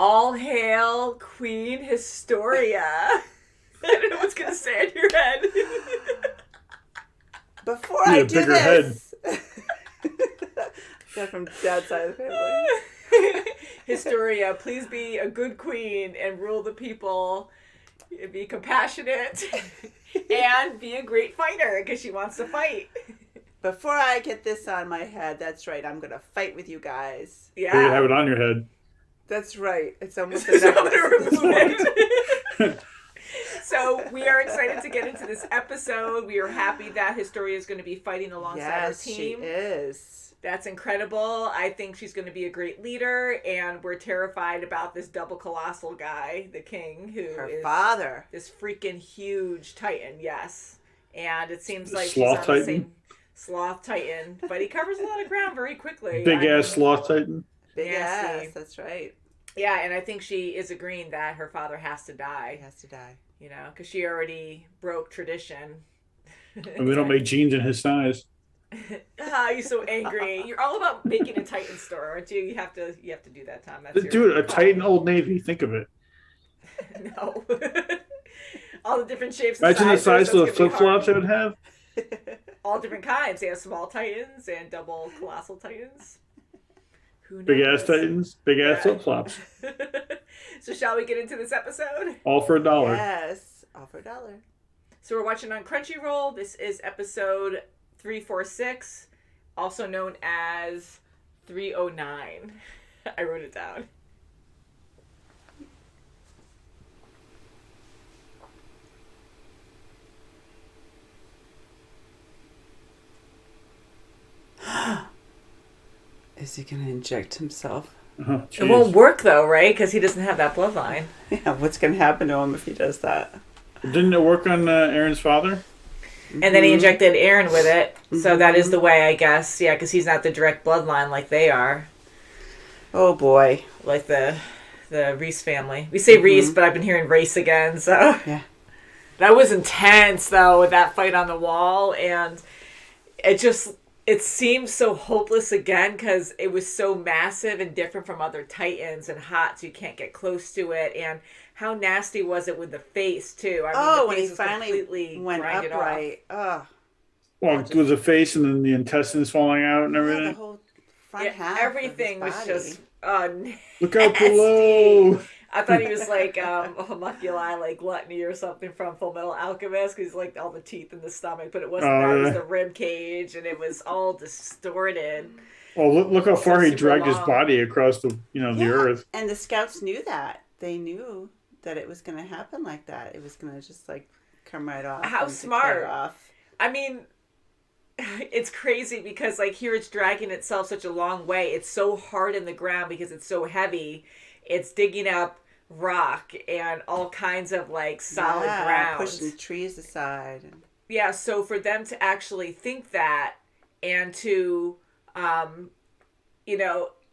All hail Queen Historia. I don't know what's going to say in your head. Before I do this... Got from dad's side of the family. Historia, please be a good queen and rule the people. Be compassionate. And be a great fighter because she wants to fight. Before I get this on my head, that's right. I'm going to fight with you guys. Yeah. You have it on your head. That's right. It's almost a necklace. So we are excited to get into this episode. We are happy that Historia is going to be fighting alongside our team. She is. That's incredible. I think she's going to be a great leader, and we're terrified about this double colossal guy, the king, who is father. This freaking huge titan. Yes, and it seems like Sloth she's on Titan. the same Sloth Titan, but he covers a lot of ground very quickly. Big ass Sloth Titan. Big ass. That's right. Yeah, and I think she is agreeing that her father has to die. He has to die. You know, because she already broke tradition. And we don't make jeans in his size. You're so angry. You're all about making a Titan store, aren't you? You have to do that, Tom. That's Dude, a Titan Old Navy. Think of it. No. All the different shapes and Imagine sizes. the size of the flip-flops it would have. All different kinds. They have small Titans and double colossal Titans. Who knows? Big ass Titans, big ass flip-flops. So shall we get into this episode? All for $1. Yes, all for $1. So we're watching on Crunchyroll. This is episode 346, also known as 309. I wrote it down. Is he going to inject himself? Oh, it won't work though, right? Because he doesn't have that bloodline. Yeah, what's going to happen to him if he does that? Didn't it work on Eren's father? And then he injected Eren with it. So that is the way, I guess. Yeah, because he's not the direct bloodline like they are. Oh, boy. Like the Reese family. We say Reese, but I've been hearing race again. So yeah. That was intense, though, with that fight on the wall. And it seemed so hopeless again because it was so massive and different from other Titans and hot, so you can't get close to it. And how nasty was it with the face, too? I mean, when he finally went upright. Oh. Well, it was a face and then the intestines falling out and everything. The whole front half everything was just look out below. I thought he was like a homunculi, like gluttony or something from Full Metal Alchemist, because like all the teeth in the stomach, but it wasn't that. It was the rib cage, and it was all distorted. Well, look how far he dragged his body across the the earth. And the scouts knew that. They knew that it was going to happen like that. It was going to just like come right off. How smart! I mean, it's crazy because like here it's dragging itself such a long way. It's so hard in the ground because it's so heavy. It's digging up rock and all kinds of like solid ground, pushing trees aside. Yeah, so for them to actually think that and to, I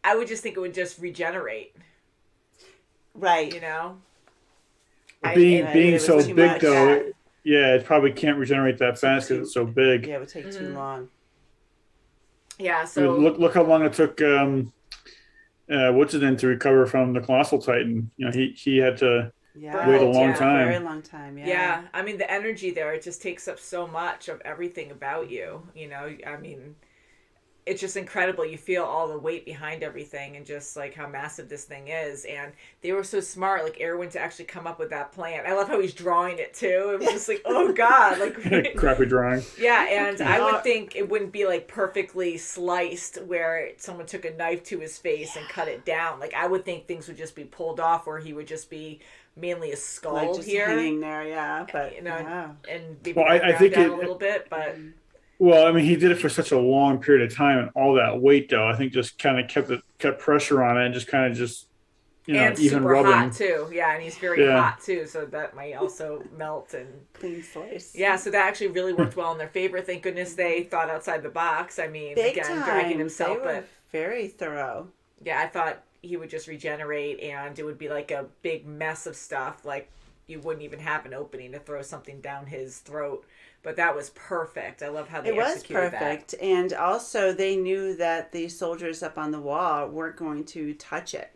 would just think it would just regenerate. Right. Being so big though, it probably can't regenerate that fast because it's so big. Yeah, it would take too long. Yeah, so look how long it took. What's it in to recover from the colossal titan? He had to wait a long time. Very long time. Yeah. Yeah, I mean the energy there, it just takes up so much of everything about you. I mean, it's just incredible. You feel all the weight behind everything and just like how massive this thing is. And they were so smart, like Erwin, to actually come up with that plan. I love how he's drawing it too. It was just like, oh God, like crappy drawing. Yeah, and I would think it wouldn't be like perfectly sliced where someone took a knife to his face and cut it down. Like I would think things would just be pulled off, or he would just be mainly a skull like just here, hanging there. Yeah, but and maybe I think down a little bit, but. Well, I mean, he did it for such a long period of time, and all that weight, though, I think just kind of kept pressure on it, and just kind of and even super rubbing. hot too. Yeah, and he's very hot too, so that might also melt and clean slice. Yeah, so that actually really worked well in their favor. Thank goodness they thought outside the box. I mean, Big again, time. dragging himself, they were but very thorough. Yeah, I thought he would just regenerate, and it would be like a big mess of stuff. Like you wouldn't even have an opening to throw something down his throat. But that was perfect. I love how they executed that. It was perfect. And also they knew that the soldiers up on the wall weren't going to touch it.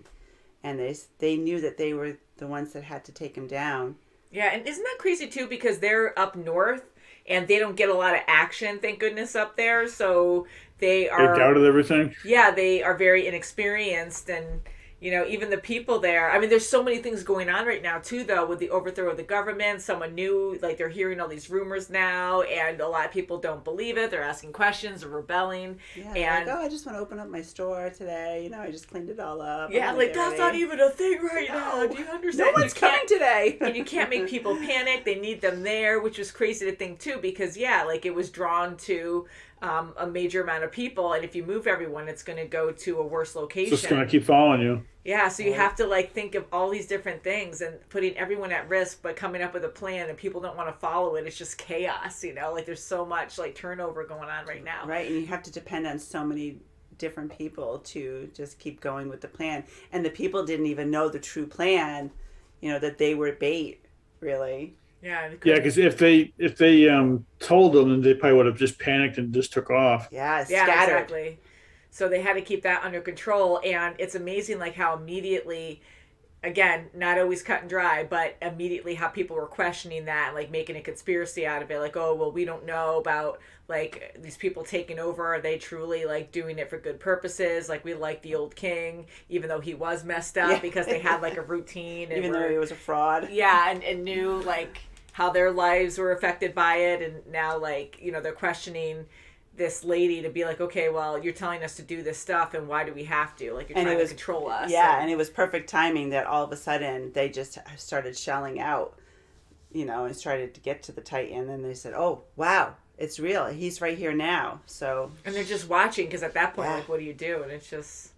and they knew that they were the ones that had to take him down. Yeah, and isn't that crazy too? Because they're up north and they don't get a lot of action, thank goodness, up there. So they doubted everything. Yeah, they are very inexperienced, and even the people there. I mean, there's so many things going on right now too, though, with the overthrow of the government. Someone new, like they're hearing all these rumors now, and a lot of people don't believe it. They're asking questions, they're rebelling. Yeah, and like, I just want to open up my store today. I just cleaned it all up. Yeah, like that's not even a thing right now. Do you understand? No one's coming today. And you can't make people panic. They need them there, which was crazy to think too, because like it was drawn to a major amount of people, and if you move everyone, it's going to go to a worse location. It's just going to keep following you. Yeah, so you have to think of all these different things and putting everyone at risk, but coming up with a plan, and people don't want to follow it. It's just chaos, Like there's so much turnover going on right now. Right, and you have to depend on so many different people to just keep going with the plan, and the people didn't even know the true plan, that they were bait, really. Yeah, because if they told them, then they probably would have just panicked and just took off. Yeah, yeah, scattered. exactly. So they had to keep that under control, and it's amazing how immediately, again, not always cut and dry, but immediately how people were questioning that, making a conspiracy out of it, oh, well, we don't know about these people taking over. Are they truly doing it for good purposes? We like the old king, even though he was messed up, because they had a routine, and even though he was a fraud. Yeah, and knew how their lives were affected by it, and now they're questioning this lady to be okay, well, you're telling us to do this stuff, and why do we have to? You're trying to control us. Yeah, and it was perfect timing that all of a sudden they just started shelling out, and started to get to the Titan, and they said, oh, wow, it's real. He's right here now. So. And they're just watching, because at that point, what do you do? And it's just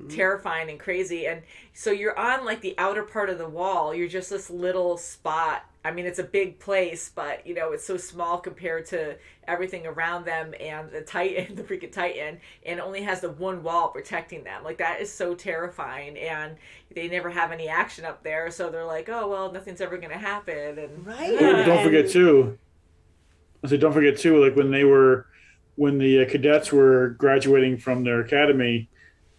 terrifying and crazy. And so you're on the outer part of the wall. You're just this little spot. I mean, it's a big place, but it's so small compared to everything around them, and the Titan, the freaking Titan, and it only has the one wall protecting them. That is so terrifying, and they never have any action up there, so they're oh, well, nothing's ever going to happen. And right. Don't forget too. Don't forget too. When the cadets were graduating from their academy,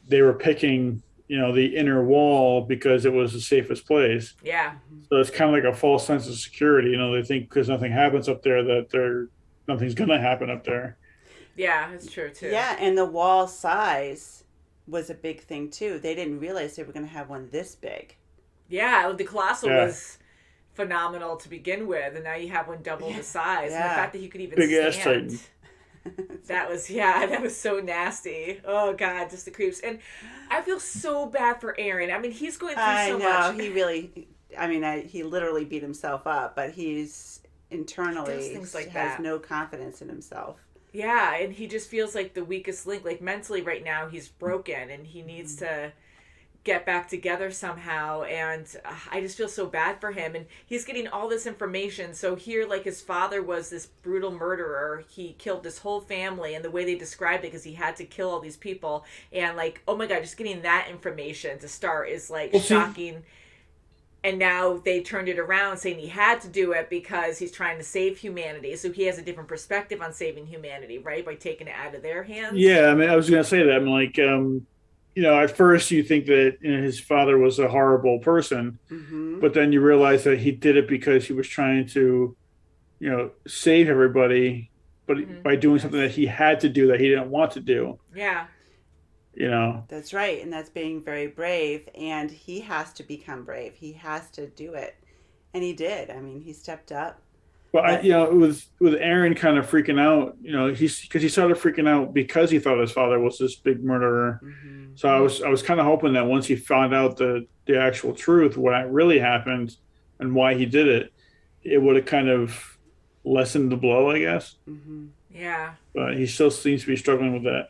they were picking the inner wall because it was the safest place. Yeah. So it's kind of a false sense of security. They think because nothing happens up there that nothing's going to happen up there. Yeah, it's true too. Yeah, and the wall size was a big thing too. They didn't realize they were going to have one this big. Yeah, the Colossal was phenomenal to begin with, and now you have one double the size. Yeah. And the fact that he could even Big stand. ass Titan. That was so nasty. Oh God, just the creeps. And I feel so bad for Eren. I mean, he's going through so much. I know, he really, he literally beat himself up, but he's internally has no confidence in himself. Yeah, and he just feels like the weakest link. Mentally right now, he's broken, and he needs to get back together somehow, and I just feel so bad for him, and he's getting all this information. So here, his father was this brutal murderer. He killed this whole family, and the way they described it, because he had to kill all these people, and oh my God, just getting that information to start is shocking. And now they turned it around, saying he had to do it because he's trying to save humanity. So he has a different perspective on saving humanity, right? By taking it out of their hands. Yeah, I mean, I was going to say that. I'm at first you think that his father was a horrible person, but then you realize that he did it because he was trying to, save everybody, but by doing something that he had to do that he didn't want to do. Yeah. That's right, and that's being very brave, and he has to become brave. He has to do it, and he did. I mean, he stepped up. But with Eren kind of freaking out, because he started freaking out because he thought his father was this big murderer. So I was kind of hoping that once he found out the actual truth, what really happened, and why he did it, it would have kind of lessened the blow, I guess. Yeah. But he still seems to be struggling with that.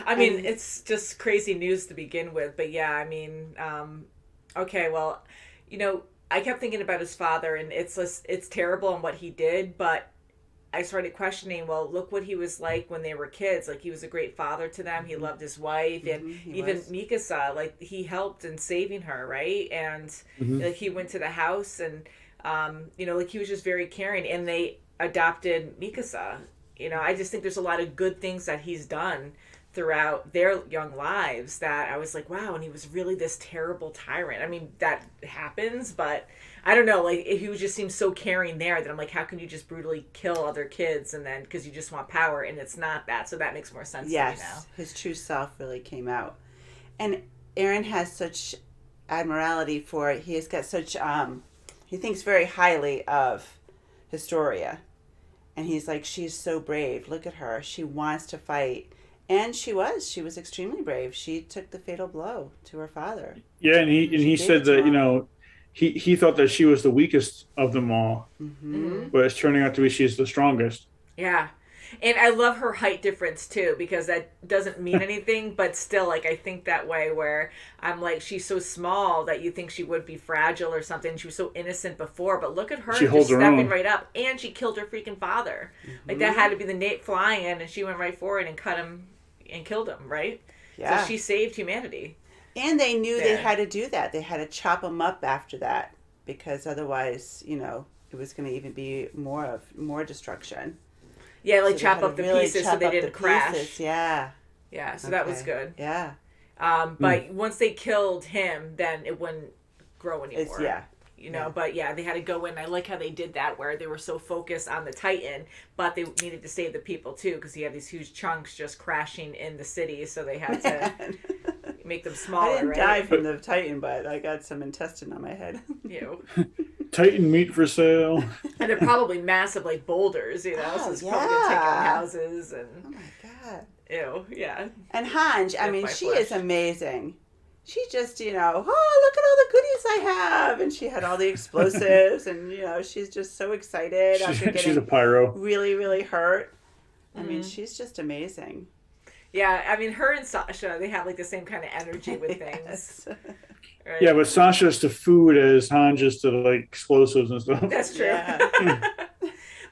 I mean, it's just crazy news to begin with, but yeah, I mean, okay, well, I kept thinking about his father, and it's terrible on what he did, but I started questioning, well, look what he was like when they were kids. He was a great father to them. He loved his wife, and even Mikasa, he helped in saving her, right? And he went to the house, and he was just very caring, and they adopted Mikasa. I just think there's a lot of good things that he's done throughout their young lives that I was like, wow, and he was really this terrible tyrant. I mean, that happens, but I don't know, like, he just seems so caring there that I'm like, how can you just brutally kill other kids and then because you just want power, and it's not that. So that makes more sense to me now. Yes, his true self really came out. And Eren has such admiralty for it. He has got such, he thinks very highly of Historia. And he's like, she's so brave. Look at her. She wants to fight. And she was extremely brave. She took the fatal blow to her father. Yeah, and he said that, he thought that she was the weakest of them all. Mm-hmm. But it's turning out to be she's the strongest. Yeah. And I love her height difference too, because that doesn't mean anything, but still, like, I think that way where I'm like, she's so small that you think she would be fragile or something. She was so innocent before, but look at her She just holds her stepping own. right up, and she killed her freaking father. Like, that had to be the Nate flying, and she went right for it and cut him and killed him, right? Yeah. So she saved humanity. And they knew they there. had to do that. They had to chop him up after that because otherwise, it was going to even be more destruction. Yeah, like So they chop had to up the really pieces so chop they up the didn't crash. pieces. Yeah. Yeah, so that was good. Yeah. But once they killed him, then it wouldn't grow anymore. Yeah. But yeah, they had to go in. I like how they did that, where they were so focused on the Titan, but they needed to save the people too, because he had these huge chunks just crashing in the city, so they had to make them smaller. I didn't right? die from the Titan, but I got some intestine on my head. Ew. Titan meat for sale. And they're probably massive, like boulders, so it's probably gonna take out houses and. Oh my god. Ew. Yeah. And Hanj, I mean, by she flesh. is amazing. She just, oh, look at all the goodies I have. And she had all the explosives. And, she's just so excited after She's getting a pyro. really, really hurt. I mean, she's just amazing. Yeah, I mean, her and Sasha, they have like the same kind of energy with things. Yes. Right? Yeah, but Sasha's to food as Hanj is to like explosives and stuff. That's true. Yeah.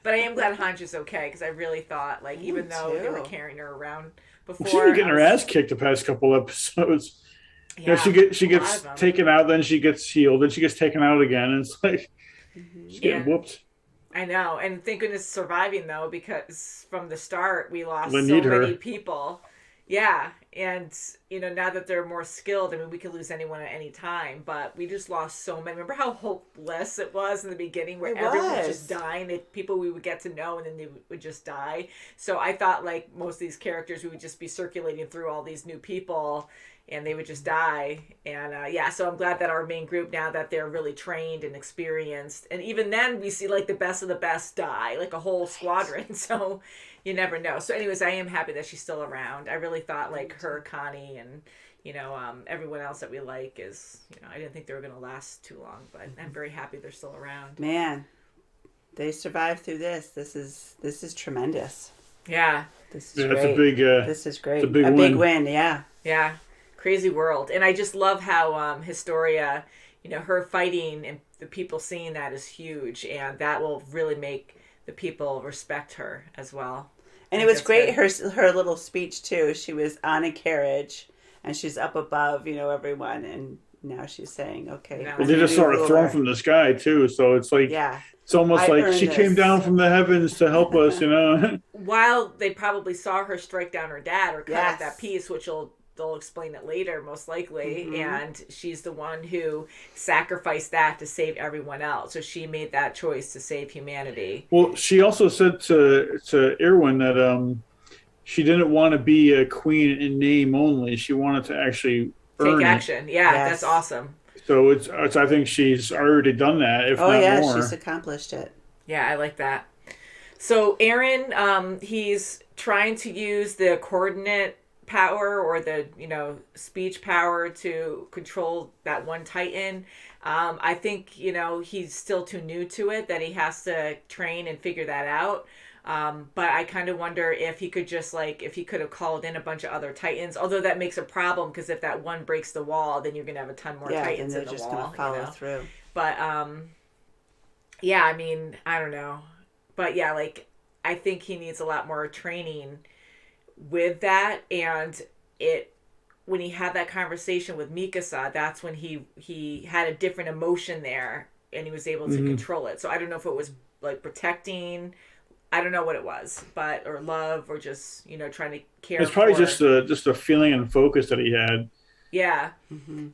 But I am glad Hanj is okay, because I really thought, like, even though they were too. carrying her around before. She's been getting her ass kicked the past couple episodes. Yeah, she gets taken out, then she gets healed, then she gets taken out again. And it's like she's getting whooped. I know, and thank goodness surviving though, because from the start we lost They so need her. many people. Yeah, and now that they're more skilled, I mean, we could lose anyone at any time, but we just lost so many. Remember how hopeless it was in the beginning, where everyone was just dying? People we would get to know, and then they would just die. So I thought, like, most of these characters, we would just be circulating through all these new people, and they would just die. And so I'm glad that our main group, now that they're really trained and experienced, and even then we see like the best of the best die, like a whole squadron. So you never know. So anyways, I am happy that she's still around. I really thought like her, Connie, and everyone else that we like is, I didn't think they were going to last too long, but I'm very happy they're still around. Man, they survived through this. This is tremendous. Yeah. This is great. It's a big. This is great. It's a big big win. win. Yeah. Yeah. Crazy world. And I just love how Historia, her fighting and the people seeing that is huge, and that will really make the people respect her as well. And it was great, her little speech too. She was on a carriage and she's up above, everyone, and now she's saying, okay. Now Well, they just saw her thrown from the sky too, so it's like it's almost like she came down from the heavens to help us, While they probably saw her strike down her dad or cut up that piece, which they'll explain it later, most likely. And she's the one who sacrificed that to save everyone else. So she made that choice to save humanity. Well, she also said to Erwin that she didn't want to be a queen in name only. She wanted to actually take action. Yeah, that's awesome. So it's I think she's already done that, if not more. She's accomplished it. Yeah, I like that. So Eren, he's trying to use the coordinate power or the speech power to control that one Titan. I think he's still too new to it, that he has to train and figure that out. But I kind of wonder if he could just if he could have called in a bunch of other Titans, although that makes a problem, because if that one breaks the wall, then you're gonna have a ton more Titans in the just wall. gonna follow through. But yeah, I mean, I don't know, but yeah, I think he needs a lot more training with that. And when he had that conversation with Mikasa, that's when he had a different emotion there, and he was able to control it. So I don't know if it was protecting I don't know what it was, but or love or just trying to care. It's probably for, just a feeling and focus that he had. Yeah.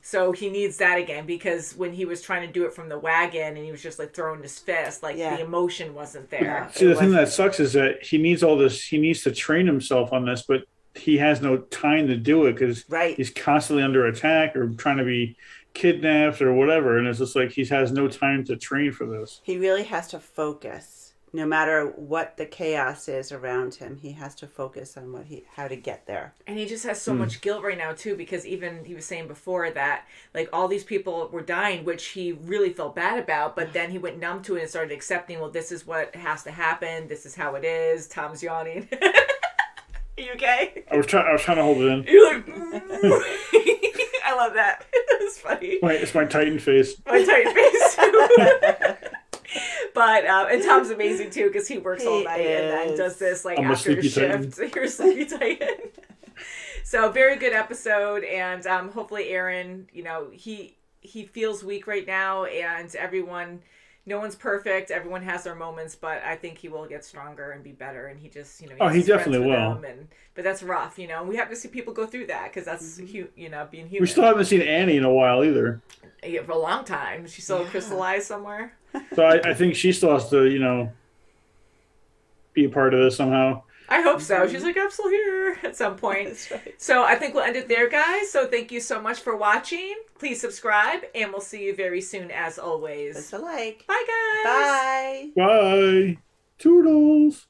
So he needs that again because when he was trying to do it from the wagon and he was just like throwing his fist, like the emotion wasn't there. See, the thing that sucks is that he needs all this. He needs to train himself on this, but he has no time to do it because he's constantly under attack or trying to be kidnapped or whatever. And it's just like he has no time to train for this. He really has to focus. No matter what the chaos is around him, he has to focus on how to get there. And he just has so much guilt right now too, because even he was saying before that like all these people were dying, which he really felt bad about, but then he went numb to it and started accepting, well, this is what has to happen. This is how it is. Tom's yawning. Are you okay? I was trying to hold it in. You're like, I love that. It's funny. It's my Titan face. My Titan face too. But and Tom's amazing too because he works all night and then does this like after his shift. So you're a sleepy Titan. So very good episode, and hopefully Eren, he feels weak right now, and everyone, no one's perfect. Everyone has their moments, but I think he will get stronger and be better. And he just he definitely will. But that's rough, and we have to see people go through that because that's being human. We still haven't seen Annie in a while either. Yeah, for a long time. She's still crystallized somewhere. So I think she still has to, be a part of this somehow. I hope so. She's like, I'm still here at some point. That's right. So I think we'll end it there, guys. So thank you so much for watching. Please subscribe, and we'll see you very soon, as always. It's a like. Bye, guys. Bye. Bye. Toodles.